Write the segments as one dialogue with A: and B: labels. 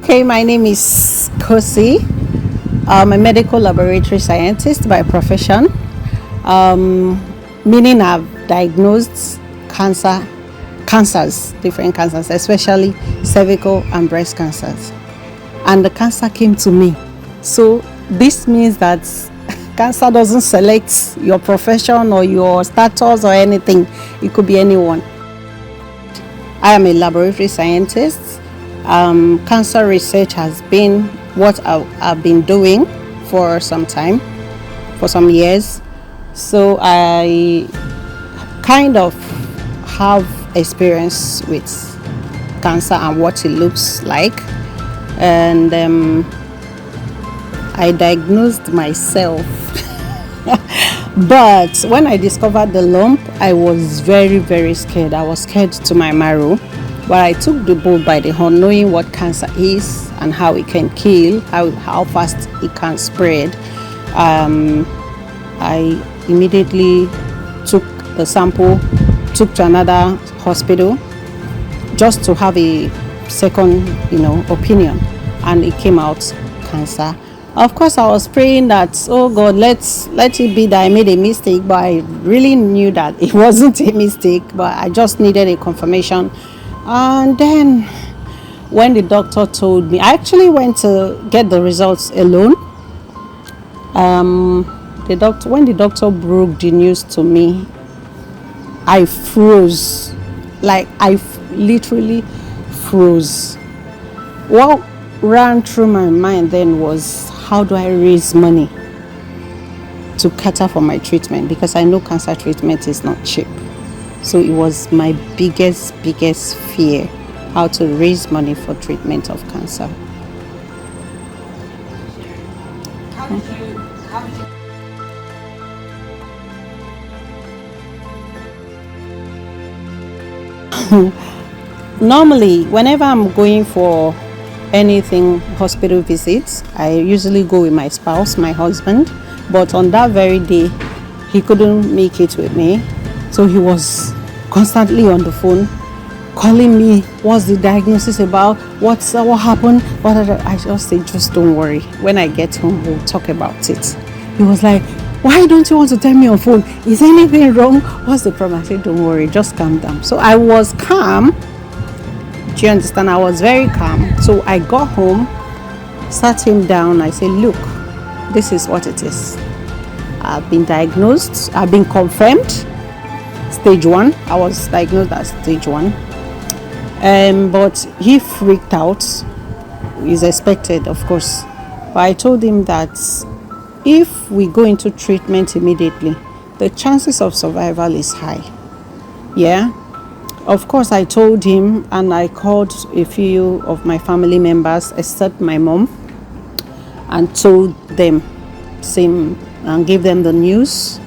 A: Okay, my name is Kosi. I'm a medical laboratory scientist by profession, meaning I've diagnosed cancers, different cancers, especially cervical and breast cancers. And the cancer came to me. So this means that cancer doesn't select your profession or your status or anything. It could be anyone. I am a laboratory scientist. Cancer research has been what I've been doing for some time, for some years. So I kind of have experience with cancer and what it looks like. And I diagnosed myself. But when I discovered the lump, I was very, very scared. I was scared to my marrow. But I took the bull by the horn, knowing what cancer is and how it can kill, how fast it can spread. I immediately took the sample, took to another hospital just to have a second, opinion, and it came out cancer. Of course, I was praying that, oh God, let it be that I made a mistake, but I really knew that it wasn't a mistake, but I just needed a confirmation. And then when the doctor told me, I actually went to get the results alone. When the doctor broke the news to me, I froze. Like, I literally froze. What ran through my mind then was, how do I raise money to cater for my treatment? Because I know cancer treatment is not cheap. So it was my biggest fear, how to raise money for treatment of cancer.
B: How did you
A: Normally, whenever I'm going for anything hospital visits, I usually go with my spouse, my husband. But on that very day, he couldn't make it with me. So he was constantly on the phone calling me, what's the diagnosis about, what happened. I just say, just don't worry, when I get home we'll talk about it. He was like, why don't you want to tell me on phone? Is anything wrong? What's the problem? I said, don't worry, just calm down. So I was calm. Do you understand? I was very calm. So I got home, sat him down. I said, look, this is what it is. I've been diagnosed. I've been confirmed. Stage 1. I was diagnosed as stage 1. But he freaked out. It's expected, of course. But I told him that if we go into treatment immediately, the chances of survival is high. Yeah. Of course, I told him, and I called a few of my family members, except my mom, and told them same and gave them the news.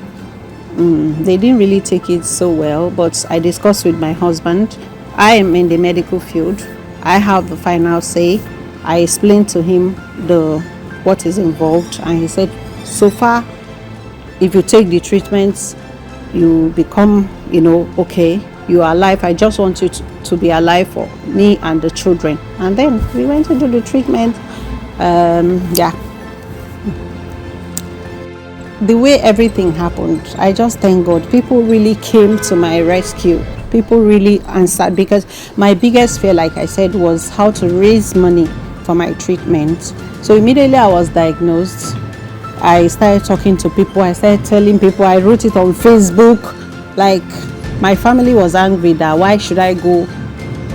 A: They didn't really take it so well, but I discussed with my husband. I am in the medical field. I have the final say. I explained to him what is involved, and he said, so far, if you take the treatments, you become, okay, you are alive. I just want you to be alive for me and the children. And then we went into the treatment. The way everything happened, I just thank God. People really came to my rescue. People really answered, because my biggest fear, like I said, was how to raise money for my treatment. So immediately I was diagnosed, I started talking to people. I started telling people. I wrote it on Facebook. Like, my family was angry that why should I go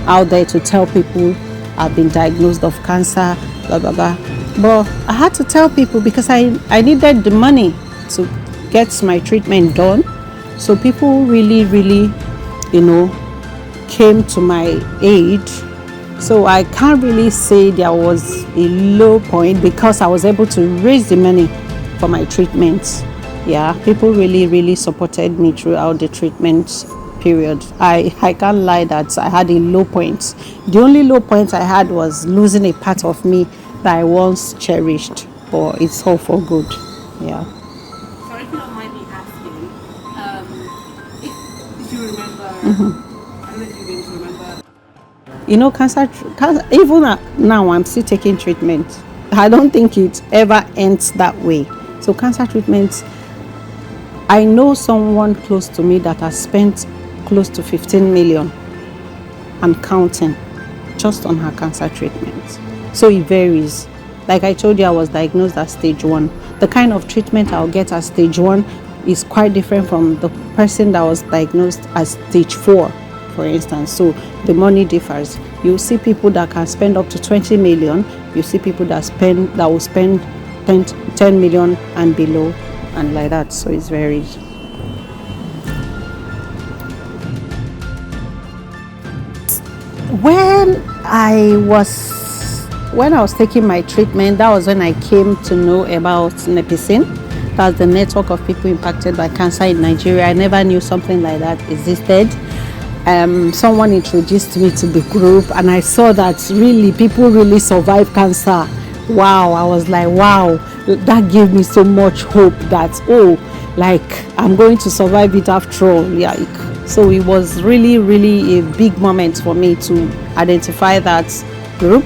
A: out there to tell people I've been diagnosed of cancer, blah, blah, blah. But I had to tell people because I needed the money to get my treatment done. So people really, came to my aid. So I can't really say there was a low point, because I was able to raise the money for my treatment. Yeah, people really supported me throughout the treatment period. I can't lie that I had a low point. The only low point I had was losing a part of me that I once cherished, but it's all for good. Yeah.
B: Sorry if you don't mind me asking, if you remember, I don't know if you're going to remember
A: You know, even now I'm still taking treatment. I don't think it ever ends that way. So cancer treatment, I know someone close to me that has spent close to 15 million and counting just on her cancer treatment. So it varies. Like I told you, I was diagnosed at stage 1. The kind of treatment I'll get at stage 1 is quite different from the person that was diagnosed at stage 4, for instance. So the money differs. You see people that can spend up to 20 million. You see people that will spend 10 million and below, and like that. So it's varied. When I was taking my treatment, that was when I came to know about NEPICIN. That's the network of people impacted by cancer in Nigeria. I never knew something like that existed. Someone introduced me to the group, and I saw that really people really survive cancer. Wow, I was like, wow, that gave me so much hope that, oh, like I'm going to survive it after all. Yeah, so it was really, really a big moment for me to identify that group,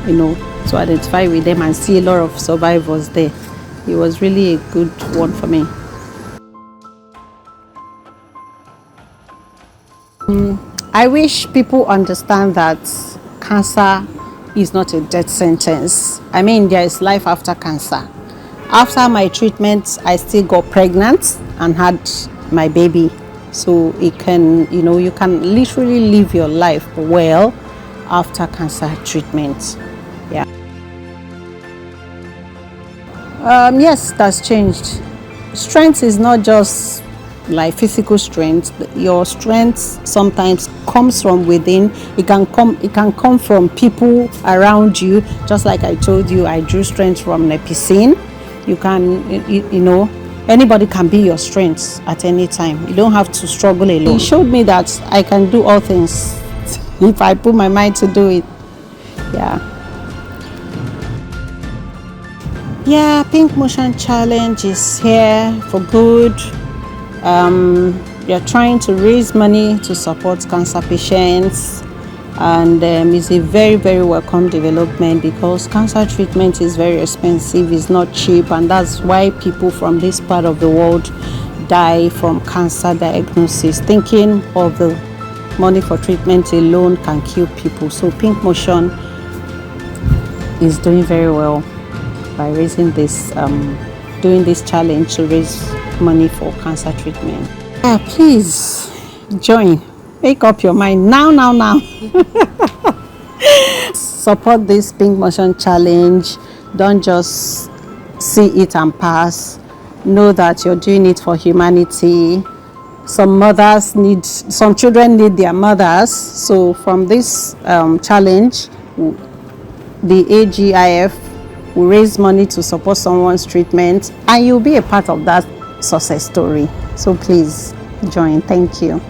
A: you know, to identify with them and see a lot of survivors there. It was really a good one for me. I wish people understand that cancer is not a death sentence. I mean, there is life after cancer. After my treatment, I still got pregnant and had my baby. So it can, you know, you can literally live your life well after cancer treatment. Yeah. Yes, that's changed. Strength is not just like physical strength. Your strength sometimes comes from within. It can come from people around you. Just like I told you, I drew strength from NEPICIN. You can, you know, anybody can be your strength at any time. You don't have to struggle alone. It showed me that I can do all things if I put my mind to do it. Yeah, Pink Motion Challenge is here for good. We are trying to raise money to support cancer patients, and it's a very, very welcome development because cancer treatment is very expensive, it's not cheap, and that's why people from this part of the world die from cancer diagnosis, thinking of the money for treatment alone can kill people. So Pink Motion is doing very well by raising this, doing this challenge to raise money for cancer treatment. Please join, make up your mind now. Support this Pink Motion Challenge. Don't just see it and pass. Know that you're doing it for humanity. Some children need their mothers. So from this challenge, the AGIF will raise money to support someone's treatment, and you'll be a part of that success story. So please join. Thank you.